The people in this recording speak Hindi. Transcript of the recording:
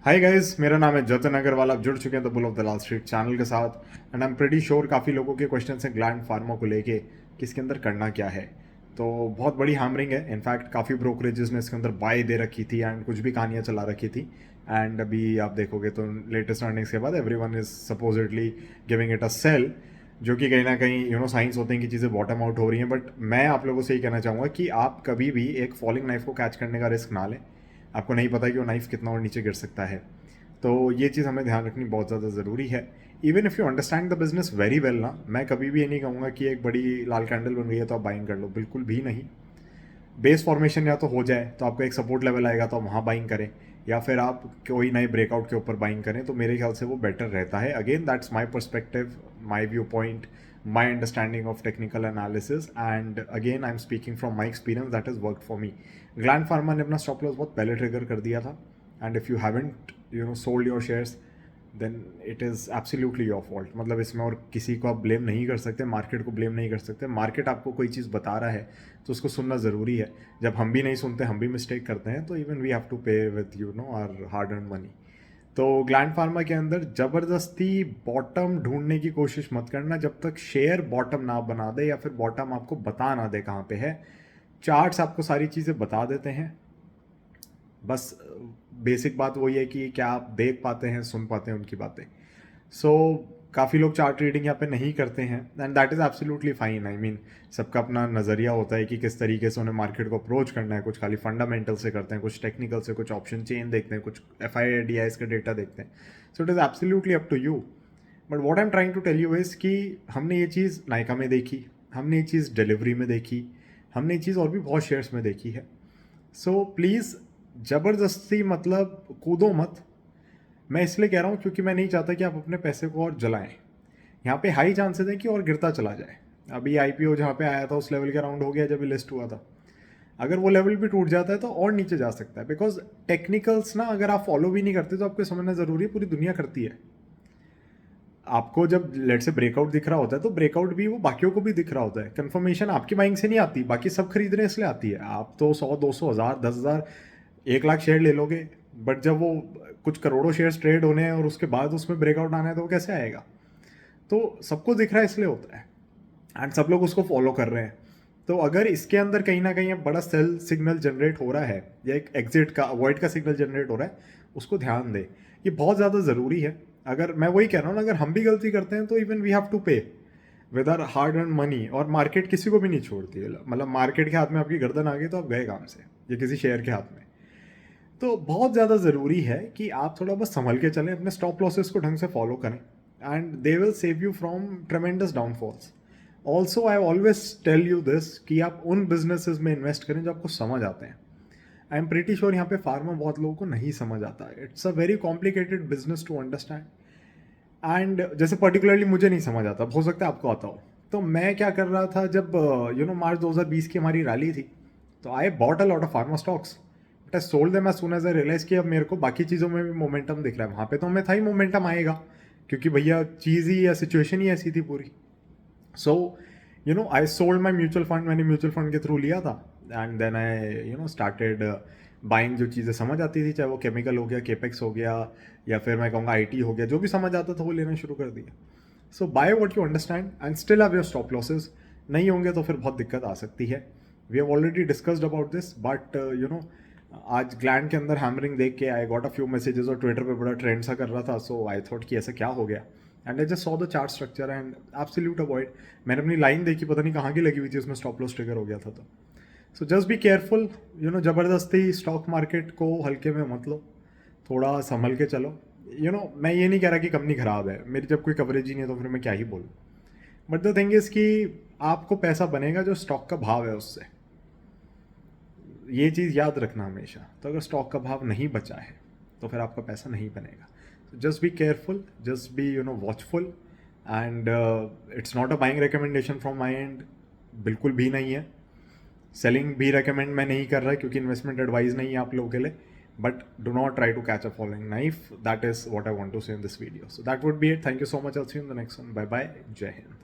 हाय गाइस, मेरा नाम है जतन अग्रवाल। आप जुड़ चुके हैं the bull of the Lal street channel के साथ। And I am pretty sure काफ़ी लोगों के क्वेश्चन हैं ग्लैंड फार्मा को लेके कि इसके अंदर करना क्या है। तो बहुत बड़ी हैमरिंग है। इनफैक्ट काफ़ी ब्रोकरेजेस ने इसके अंदर बाय दे रखी थी एंड कुछ भी कहानियाँ चला रखी थी। एंड अभी आप देखोगे तो लेटेस्ट अर्निंग्स के बाद everyone is supposedly giving it a sell, जो कि कहीं ना कहीं साइंस होते हैं कि चीज़ें बॉटम आउट हो रही हैं। बट मैं आप लोगों से ये कहना चाहूँगा कि आप कभी भी एक फॉलिंग नाइफ को कैच करने का रिस्क ना लें। आपको नहीं पता कि वो नाइफ कितना और नीचे गिर सकता है। तो ये चीज़ हमें ध्यान रखनी बहुत ज़्यादा ज़रूरी है। Even if you understand the business very well ना, मैं कभी भी ये नहीं कहूँगा कि एक बड़ी लाल कैंडल बन गई है तो आप बाइंग कर लो, बिल्कुल भी नहीं। बेस फॉर्मेशन या तो हो जाए तो आपका एक सपोर्ट लेवल आएगा तो आप वहाँ बाइंग करें, या फिर आप कोई नए ब्रेकआउट के ऊपर बाइंग करें, तो मेरे ख्याल से वो बेटर रहता है। Again that's my perspective, my view point, my understanding of technical analysis, and again I am speaking from my experience that is work for me. Gland pharma ने अपना स्टॉप लॉस बहुत पहले ट्रिगर कर दिया था, and if you haven't sold your shares then it is absolutely your fault. मतलब इसमें और किसी को आप ब्लेम नहीं कर सकते, मार्केट को ब्लेम नहीं कर सकते। मार्केट आपको कोई चीज़ बता रहा है तो उसको सुनना ज़रूरी है। जब हम भी नहीं सुनते, हम भी मिस्टेक करते हैं, तो even we have to pay with our hard earn money. तो ग्लैंड फार्मा के अंदर ज़बरदस्ती बॉटम ढूंढने की कोशिश मत करना जब तक शेयर बॉटम ना बना दे या फिर बॉटम आपको बता ना दे कहाँ पे है। चार्ट्स आपको सारी चीज़ें बता देते हैं। बस बेसिक बात वही है कि क्या आप देख पाते हैं, सुन पाते हैं उनकी बातें। सो काफ़ी लोग चार्ट रीडिंग यहाँ पे नहीं करते हैं, and that is absolutely fine. I mean सबका अपना नज़रिया होता है कि किस तरीके से उन्हें मार्केट को अप्रोच करना है। कुछ खाली फंडामेंटल से करते हैं, कुछ टेक्निकल से, कुछ ऑप्शन चेन देखते हैं, कुछ FIDIs का डेटा देखते हैं। So it is absolutely up to you. But what I am trying to tell you is कि हमने ये चीज़ नायका में देखी, हमने ये चीज़ डिलीवरी में देखी, हमने ये चीज़ और भी बहुत शेयर्स में देखी है। सो प्लीज़ ज़बरदस्ती मतलब कूदो मत। मैं इसलिए कह रहा हूँ क्योंकि मैं नहीं चाहता कि आप अपने पैसे को और जलाएं। यहाँ पे हाई चांसेस है कि और गिरता चला जाए। अभी IPO जहाँ पे आया था उस लेवल के अराउंड हो गया जब ये लिस्ट हुआ था। अगर वो लेवल भी टूट जाता है तो और नीचे जा सकता है, बिकॉज टेक्निकल्स ना अगर आप फॉलो भी नहीं करते तो आपको समझना ज़रूरी है, पूरी दुनिया करती है। आपको जब लेट से ब्रेकआउट दिख रहा होता है तो ब्रेकआउट भी वो बाकियों को भी दिख रहा होता है। कंफर्मेशन आपकी बाइंग से नहीं आती, बाकी सब खरीद रहे हैं इसलिए आती है। आप तो 100, 200, 1000, 10,000, 1 लाख शेयर ले लोगे, बट जब वो कुछ करोड़ों शेयर्स ट्रेड होने हैं और उसके बाद उसमें ब्रेकआउट आना है तो वो कैसे आएगा? तो सबको दिख रहा है इसलिए होता है, एंड सब लोग उसको फॉलो कर रहे हैं। तो अगर इसके अंदर कहीं ना कहीं बड़ा सेल सिग्नल जनरेट हो रहा है या एक एग्जिट का, अवॉइड का सिग्नल जनरेट हो रहा है, उसको ध्यान दे। ये बहुत ज़्यादा ज़रूरी है। अगर मैं वही कह रहा हूँ ना, अगर हम भी गलती करते हैं तो even we have to pay with our hard earn money. और मार्केट किसी को भी नहीं छोड़ती है। मतलब मार्केट के हाथ में आपकी गर्दन आ गई तो आप गए काम से, या किसी शेयर के हाथ में। तो बहुत ज़्यादा ज़रूरी है कि आप थोड़ा बस संभल के चलें, अपने स्टॉप लॉसेस को ढंग से फॉलो करें, and they will save you from tremendous downfalls. Also I always tell you this कि आप उन बिजनेसेस में इन्वेस्ट करें जो आपको समझ आते हैं। आई एम प्रीटी श्योर यहाँ पे फार्मा बहुत लोगों को नहीं समझ आता है। It's a very complicated business to understand, and जैसे पर्टिकुलरली मुझे नहीं समझ आता, हो सकता है आपको आता हो। तो मैं क्या कर रहा था जब मार्च 2020 की हमारी रैली थी, तो I bought a lot of pharma stocks, but I sold them as soon as I realize कि अब मेरे को बाकी चीज़ों में भी मोमेंटम दिख रहा है। वहाँ पे तो हमें था ही मोमेंटम आएगा, क्योंकि भैया चीज़ ही या सिचुएशन ही ऐसी थी पूरी। So I sold my mutual fund. मैंने म्यूचुअल फंड के थ्रू लिया था, and then I started buying जो चीज़ें समझ आती थी, चाहे वो केमिकल हो गया, केपेक्स हो गया, या फिर मैं कहूँगा IT हो गया, जो भी समझ आता था वो लेना शुरू कर दिया। So by what you understand and still have your stop losses. नहीं होंगे तो फिर बहुत दिक्कत आ सकती है। We have already discussed about this, but आज ग्लैंड के अंदर हैमरिंग देख के I got a few messages, और ट्विटर पे बड़ा ट्रेंड सा कर रहा था। सो आई थॉट कि ऐसा क्या हो गया, and I just saw the chart structure and absolute avoid. मैंने अपनी लाइन देखी, पता नहीं कहाँ की लगी हुई थी, उसमें स्टॉप लॉस ट्रिगर हो गया था। तो सो जस्ट बी केयरफुल। ज़बरदस्ती स्टॉक मार्केट को हल्के में मत लो, थोड़ा संभल के चलो। मैं ये नहीं कह रहा कि कंपनी ख़राब है, मेरी जब कोई कवरेज ही नहीं है तो फिर मैं क्या ही बोलूँ। बट द थिंग इज़ कि आपको पैसा बनेगा जो स्टॉक का भाव है उससे। ये चीज़ याद रखना हमेशा। तो अगर स्टॉक का भाव नहीं बचा है तो फिर आपका पैसा नहीं बनेगा। Just be careful, just be watchful, and it's not a buying recommendation from my and, बिल्कुल भी नहीं है। सेलिंग भी रेकमेंड मैं नहीं कर रहा क्योंकि इन्वेस्टमेंट एडवाइस नहीं है आप लोगों के लिए। But do not try to catch a following knife. That is what I want to say in this video. So that would be it. Thank you so much. I'll see you in the next one. Bye bye. जय हिंद।